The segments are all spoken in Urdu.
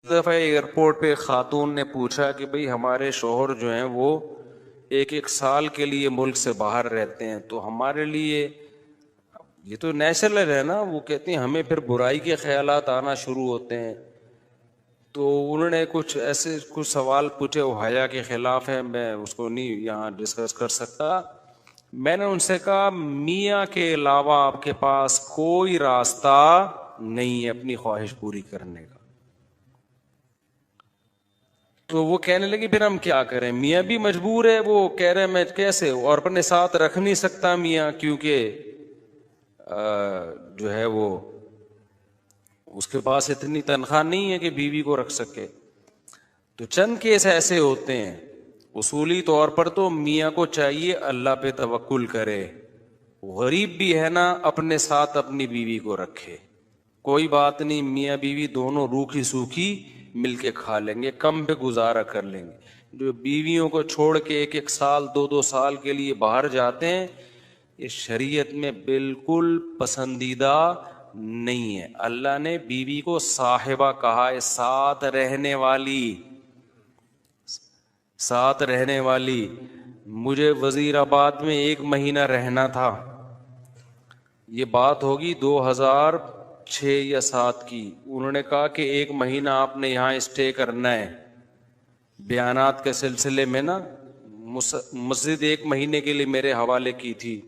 دفعہ ایئرپورٹ پہ خاتون نے پوچھا کہ بھئی ہمارے شوہر جو ہیں وہ ایک سال کے لیے ملک سے باہر رہتے ہیں، تو ہمارے لیے یہ تو نیچرل ہے نا. وہ کہتے ہیں ہمیں پھر برائی کے خیالات آنا شروع ہوتے ہیں. تو انہوں نے کچھ ایسے کچھ سوال پوچھے، وہ حیا کے خلاف ہے، میں اس کو نہیں یہاں ڈسکس کر سکتا. میں نے ان سے کہا میاں کے علاوہ آپ کے پاس کوئی راستہ نہیں ہے اپنی خواہش پوری کرنے کا. تو وہ کہنے لگی پھر ہم کیا کریں، میاں بھی مجبور ہے. وہ کہہ رہے ہیں میں کیسے، اور اپنے ساتھ رکھ نہیں سکتا میاں، کیونکہ جو ہے وہ اس کے پاس اتنی تنخواہ نہیں ہے کہ بیوی کو رکھ سکے. تو چند کیس ایسے ہوتے ہیں. اصولی طور پر تو میاں کو چاہیے اللہ پہ توکل کرے. غریب بھی ہے نا اپنے ساتھ اپنی بیوی کو رکھے، کوئی بات نہیں، میاں بیوی دونوں روکھی سوکھی مل کے کھا لیں گے، کم پہ گزارا کر لیں گے. جو بیویوں کو چھوڑ کے ایک ایک سال دو دو سال کے لیے باہر جاتے ہیں، یہ شریعت میں بالکل پسندیدہ نہیں ہے. اللہ نے بیوی کو صاحبہ کہا ہے، ساتھ رہنے والی، ساتھ رہنے والی. مجھے وزیر آباد میں 1 مہینہ رہنا تھا، یہ بات ہوگی 2006 یا 2007 کی. انہوں نے کہا کہ 1 مہینہ آپ نے یہاں اسٹے کرنا ہے. بیانات کے سلسلے میں نا مسجد 1 مہینے کے لیے میرے حوالے کی تھی.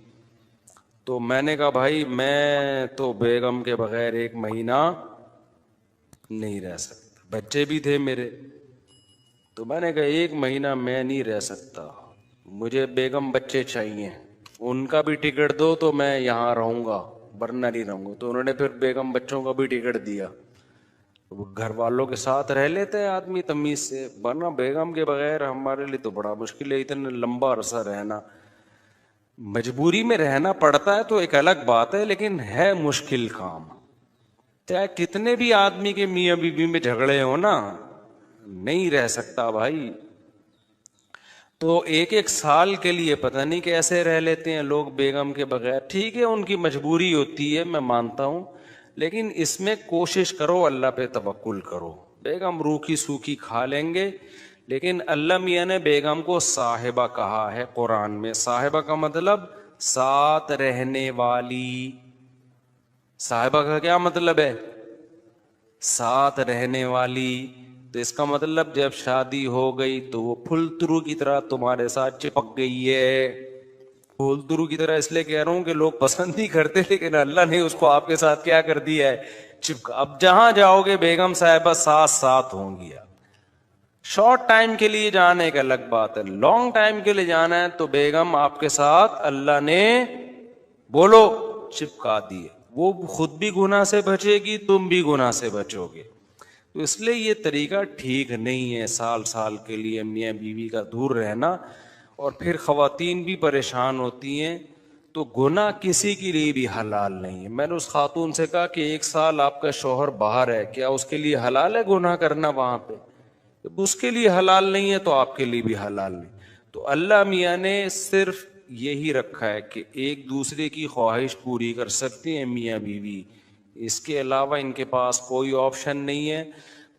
تو میں نے کہا بھائی میں تو بیگم کے بغیر 1 مہینہ نہیں رہ سکتا، بچے بھی تھے میرے. تو میں نے کہا 1 مہینہ میں نہیں رہ سکتا، مجھے بیگم بچے چاہیے، ان کا بھی ٹکٹ دو تو میں یہاں رہوں گا ورنہ نہیں رہوں گا. تو انہوں نے پھر بیگم بچوں کا بھی ٹکٹ دیا. گھر والوں کے ساتھ رہ لیتے ہیں آدمی تمیز سے، ورنہ بیگم کے بغیر ہمارے لیے تو بڑا مشکل ہے اتنا لمبا عرصہ رہنا. مجبوری میں رہنا پڑتا ہے تو ایک الگ بات ہے، لیکن ہے مشکل کام. چاہے کتنے بھی آدمی کے میاں بیوی میں جھگڑے ہو نا، نہیں رہ سکتا بھائی. تو ایک ایک سال کے لیے پتہ نہیں کیسے رہ لیتے ہیں لوگ بیگم کے بغیر. ٹھیک ہے ان کی مجبوری ہوتی ہے، میں مانتا ہوں، لیکن اس میں کوشش کرو اللہ پہ توکل کرو. بیگم روکھی سوکھی کھا لیں گے، لیکن اللہ میاں نے بیگم کو صاحبہ کہا ہے قرآن میں. صاحبہ کا مطلب ساتھ رہنے والی. صاحبہ کا کیا مطلب ہے؟ ساتھ رہنے والی. تو اس کا مطلب جب شادی ہو گئی تو وہ پھل ترو کی طرح تمہارے ساتھ چپک گئی ہے. پھول ترو کی طرح اس لیے کہہ رہا ہوں کہ لوگ پسند نہیں کرتے، لیکن اللہ نے اس کو آپ کے ساتھ کیا کر دیا ہے، چپکا. اب جہاں جاؤ گے بیگم صاحبہ ساتھ ساتھ ہوں گی. شارٹ ٹائم کے لیے جانا ایک الگ بات ہے، لانگ ٹائم کے لیے جانا ہے تو بیگم آپ کے ساتھ اللہ نے بولو چپکا دیے. وہ خود بھی گناہ سے بچے گی، تم بھی گناہ سے بچو گے. تو اس لیے یہ طریقہ ٹھیک نہیں ہے سال سال کے لیے میاں بیوی کا دور رہنا. اور پھر خواتین بھی پریشان ہوتی ہیں. تو گناہ کسی کے لیے بھی حلال نہیں ہے. میں نے اس خاتون سے کہا کہ 1 سال آپ کا شوہر باہر ہے، کیا اس کے لیے حلال ہے گناہ کرنا وہاں پہ؟ اس کے لیے حلال نہیں ہے تو آپ کے لیے بھی حلال نہیں. تو اللہ میاں نے صرف یہی رکھا ہے کہ ایک دوسرے کی خواہش پوری کر سکتے ہیں میاں بیوی، اس کے علاوہ ان کے پاس کوئی آپشن نہیں ہے.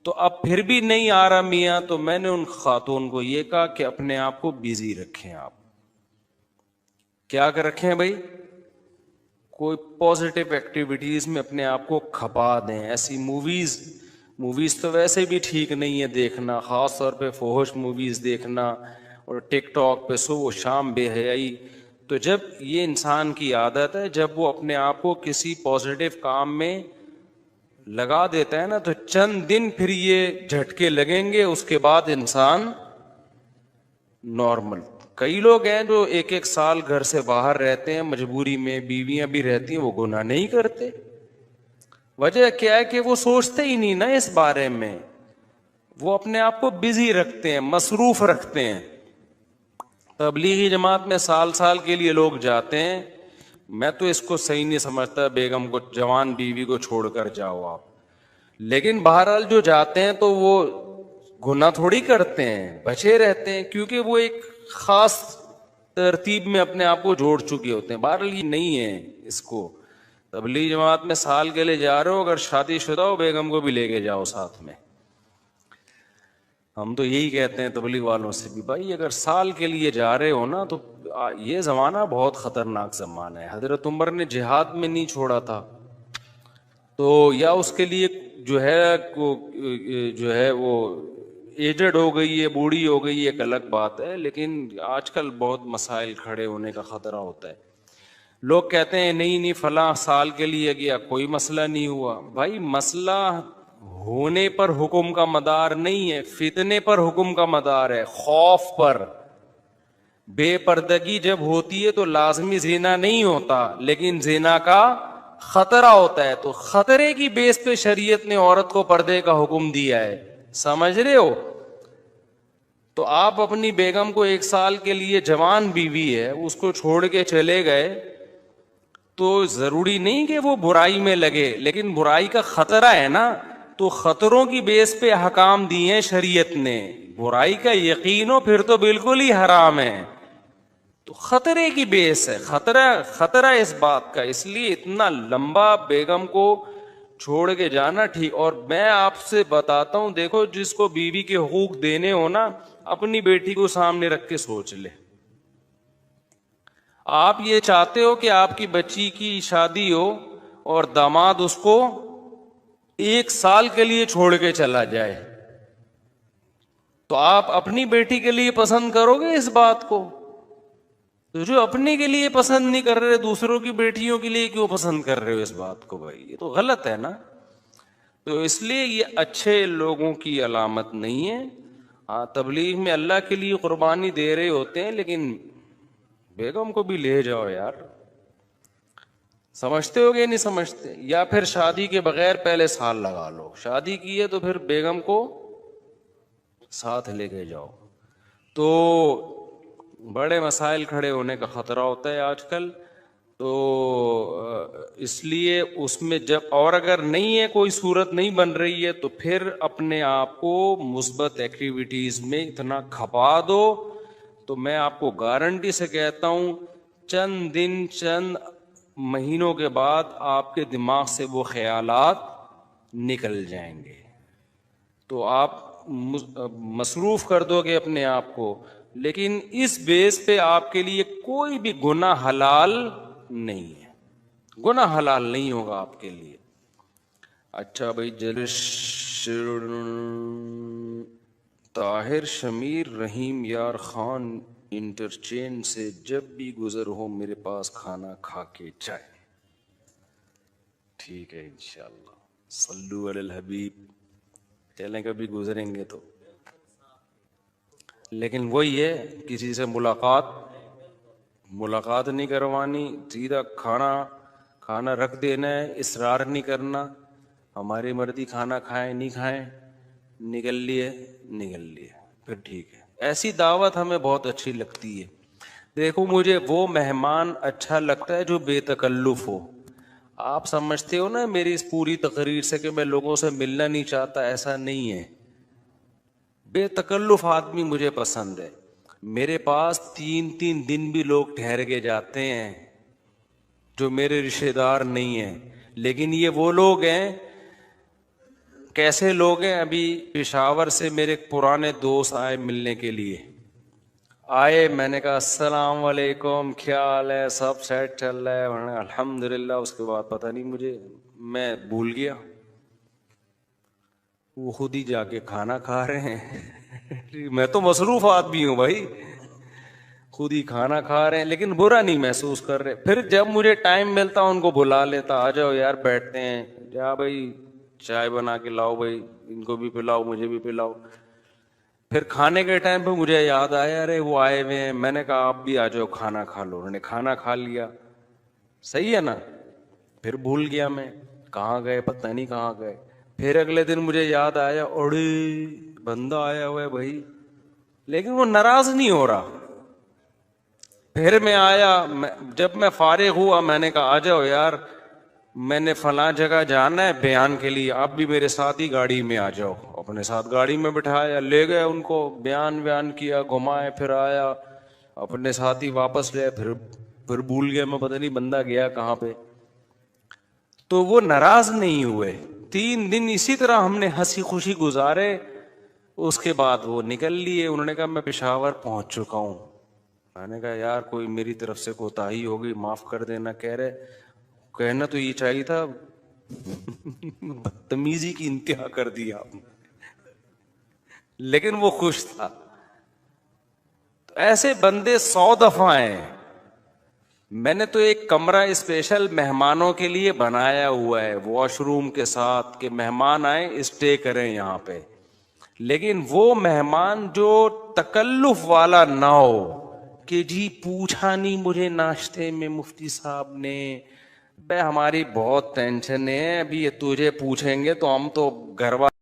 تو اب پھر بھی نہیں آ رہا میاں، تو میں نے ان خاتون کو یہ کہا کہ اپنے آپ کو بیزی رکھیں. آپ کیا کر رکھیں بھائی؟ کوئی پازیٹیو ایکٹیویٹیز میں اپنے آپ کو کھپا دیں. ایسی موویز تو ویسے بھی ٹھیک نہیں ہے دیکھنا، خاص طور پہ فحش موویز دیکھنا، اور ٹک ٹاک پہ صبح و شام بے حیائی. تو جب یہ انسان کی عادت ہے، جب وہ اپنے آپ کو کسی پازیٹیو کام میں لگا دیتا ہے نا، تو چند دن پھر یہ جھٹکے لگیں گے، اس کے بعد انسان نارمل. کئی لوگ ہیں جو 1 سال گھر سے باہر رہتے ہیں مجبوری میں، بیویاں بھی رہتی ہیں، وہ گناہ نہیں کرتے. وجہ کیا ہے کہ وہ سوچتے ہی نہیں نا اس بارے میں، وہ اپنے آپ کو بزی رکھتے ہیں، مصروف رکھتے ہیں. تبلیغی جماعت میں سال سال کے لیے لوگ جاتے ہیں، میں تو اس کو صحیح نہیں سمجھتا بیگم کو، جوان بیوی کو چھوڑ کر جاؤ آپ. لیکن بہرحال جو جاتے ہیں تو وہ گناہ تھوڑی کرتے ہیں، بچے رہتے ہیں، کیونکہ وہ ایک خاص ترتیب میں اپنے آپ کو جوڑ چکے ہوتے ہیں. بہرحال یہ نہیں ہے اس کو. تبلیغ جماعت میں سال کے لیے جا رہے ہو، اگر شادی شدہ ہو بیگم کو بھی لے کے جاؤ ساتھ میں. ہم تو یہی کہتے ہیں تبلیغ والوں سے بھی، بھائی اگر سال کے لیے جا رہے ہو نا تو یہ زمانہ بہت خطرناک زمانہ ہے. حضرت عمر نے جہاد میں نہیں چھوڑا تھا تو یا اس کے لیے جو ہے وہ ایجڈ ہو گئی ہے، بوڑھی ہو گئی ہے، ایک الگ بات ہے، لیکن آج کل بہت مسائل کھڑے ہونے کا خطرہ ہوتا ہے. لوگ کہتے ہیں نہیں فلاں سال کے لیے گیا کوئی مسئلہ نہیں ہوا. بھائی مسئلہ ہونے پر حکم کا مدار نہیں ہے، فتنے پر حکم کا مدار ہے، خوف پر. بے پردگی جب ہوتی ہے تو لازمی زنا نہیں ہوتا، لیکن زنا کا خطرہ ہوتا ہے. تو خطرے کی بیس پہ شریعت نے عورت کو پردے کا حکم دیا ہے. سمجھ رہے ہو؟ تو آپ اپنی بیگم کو 1 سال کے لیے، جوان بیوی ہے، اس کو چھوڑ کے چلے گئے تو ضروری نہیں کہ وہ برائی میں لگے، لیکن برائی کا خطرہ ہے نا. تو خطروں کی بیس پہ احکام دیے ہیں شریعت نے. برائی کا یقین ہو پھر تو بالکل ہی حرام ہے. تو خطرے کی بیس ہے، خطرہ اس بات کا. اس لیے اتنا لمبا بیگم کو چھوڑ کے جانا ٹھیک. اور میں آپ سے بتاتا ہوں، دیکھو جس کو بیوی کے حقوق دینے ہو نا، اپنی بیٹی کو سامنے رکھ کے سوچ لے. آپ یہ چاہتے ہو کہ آپ کی بچی کی شادی ہو اور داماد اس کو 1 سال کے لیے چھوڑ کے چلا جائے، تو آپ اپنی بیٹی کے لیے پسند کرو گے اس بات کو؟ تو جو اپنے کے لیے پسند نہیں کر رہے، دوسروں کی بیٹیوں کے لیے کیوں پسند کر رہے ہو اس بات کو؟ بھائی یہ تو غلط ہے نا. تو اس لیے یہ اچھے لوگوں کی علامت نہیں ہے. ہاں تبلیغ میں اللہ کے لیے قربانی دے رہے ہوتے ہیں، لیکن بیگم کو بھی لے جاؤ یار. سمجھتے ہو گے نہیں سمجھتے؟ یا پھر شادی کے بغیر پہلے سال لگا لو، شادی کی ہے تو پھر بیگم کو ساتھ لے کے جاؤ. تو بڑے مسائل کھڑے ہونے کا خطرہ ہوتا ہے آج کل. تو اس لیے اس میں جب، اور اگر نہیں ہے کوئی صورت نہیں بن رہی ہے، تو پھر اپنے آپ کو مثبت ایکٹیویٹیز میں اتنا کھپا دو. تو میں آپ کو گارنٹی سے کہتا ہوں چند دن، چند مہینوں کے بعد آپ کے دماغ سے وہ خیالات نکل جائیں گے. تو آپ مصروف کر دو گے اپنے آپ کو، لیکن اس بیس پہ آپ کے لیے کوئی بھی گناہ حلال نہیں ہے، گناہ حلال نہیں ہوگا آپ کے لیے. اچھا بھائی، طاہر شمیر رحیم یار خان انٹرچینج سے جب بھی گزر ہو میرے پاس کھانا کھا کے جائے. ٹھیک ہے انشاءاللہ. صلو علی الحبیب. چلیں کبھی گزریں گے تو. لیکن وہی ہے، کسی سے ملاقات نہیں کروانی، سیدھا کھانا رکھ دینا ہے، اصرار نہیں کرنا. ہماری مرضی، کھانا کھائیں نہیں کھائیں، نکل لیے پھر ٹھیک ہے. ایسی دعوت ہمیں بہت اچھی لگتی ہے. دیکھو مجھے وہ مہمان اچھا لگتا ہے جو بے تکلف ہو. آپ سمجھتے ہو نا میری اس پوری تقریر سے کہ میں لوگوں سے ملنا نہیں چاہتا، ایسا نہیں ہے. بے تکلف آدمی مجھے پسند ہے. میرے پاس 3 دن بھی لوگ ٹھہر کے جاتے ہیں جو میرے رشتے دار نہیں ہیں، لیکن یہ وہ لوگ ہیں. کیسے لوگ ہیں؟ ابھی پشاور سے میرے پرانے دوست آئے ملنے کے لیے. آئے، میں نے کہا السلام علیکم، کیا حال ہے؟ سب سیٹ چل رہا ہے؟ الحمدللہ. اس کے بعد پتہ نہیں میں بھول گیا. وہ خود ہی جا کے کھانا کھا رہے ہیں. میں تو مصروف آدمی ہوں بھائی، خود ہی کھانا کھا رہے ہیں، لیکن برا نہیں محسوس کر رہے. پھر جب مجھے ٹائم ملتا ان کو بلا لیتا، آ جاؤ یار بیٹھتے ہیں، جا بھائی چائے بنا کے لاؤ، بھائی ان کو بھی پلاؤ مجھے بھی پلاؤ. پھر کھانے کے ٹائم پہ مجھے یاد آیا ارے وہ آئے ہوئے ہیں، میں نے کہا آپ بھی آ جاؤ کھانا کھا لو. انہوں نے کھانا کھا لیا. صحیح ہے نا؟ پھر بھول گیا میں کہاں گئے، پتہ نہیں کہاں گئے. پھر اگلے دن مجھے یاد آیا، اوڑے بندہ آیا ہوا ہے بھائی، لیکن وہ ناراض نہیں ہو رہا. پھر میں آیا، جب میں فارغ ہوا میں نے کہا آ جاؤ یار، میں نے فلاں جگہ جانا ہے بیان کے لیے، آپ بھی میرے ساتھ ہی گاڑی میں آ جاؤ. اپنے ساتھ گاڑی میں بٹھایا، لے گئے ان کو، بیان کیا، گھمائے، پھر آیا اپنے ساتھ ہی واپس لے. پھر بھول گیا میں، پتہ نہیں بندہ گیا کہاں پہ. تو وہ ناراض نہیں ہوئے. 3 دن اسی طرح ہم نے ہنسی خوشی گزارے. اس کے بعد وہ نکل لیے. انہوں نے کہا میں پشاور پہنچ چکا ہوں. میں نے کہا یار کوئی میری طرف سے کوتاہی ہو گئی, معاف کر دینا. کہہ رہے کہنا تو یہ چاہیے تھا, بدتمیزی کی انتہا کر دی آپ نے. لیکن وہ خوش تھا. تو ایسے بندے 100 دفعہ ہیں. میں نے تو ایک کمرہ اسپیشل مہمانوں کے لیے بنایا ہوا ہے, واش روم کے ساتھ, کہ مہمان آئیں اسٹے کریں یہاں پہ. لیکن وہ مہمان جو تکلف والا نہ ہو کہ جی پوچھا نہیں مجھے ناشتے میں مفتی صاحب نے, بے ہماری بہت ٹینشن ہے, ابھی یہ تجھے پوچھیں گے تو ہم تو گھر والے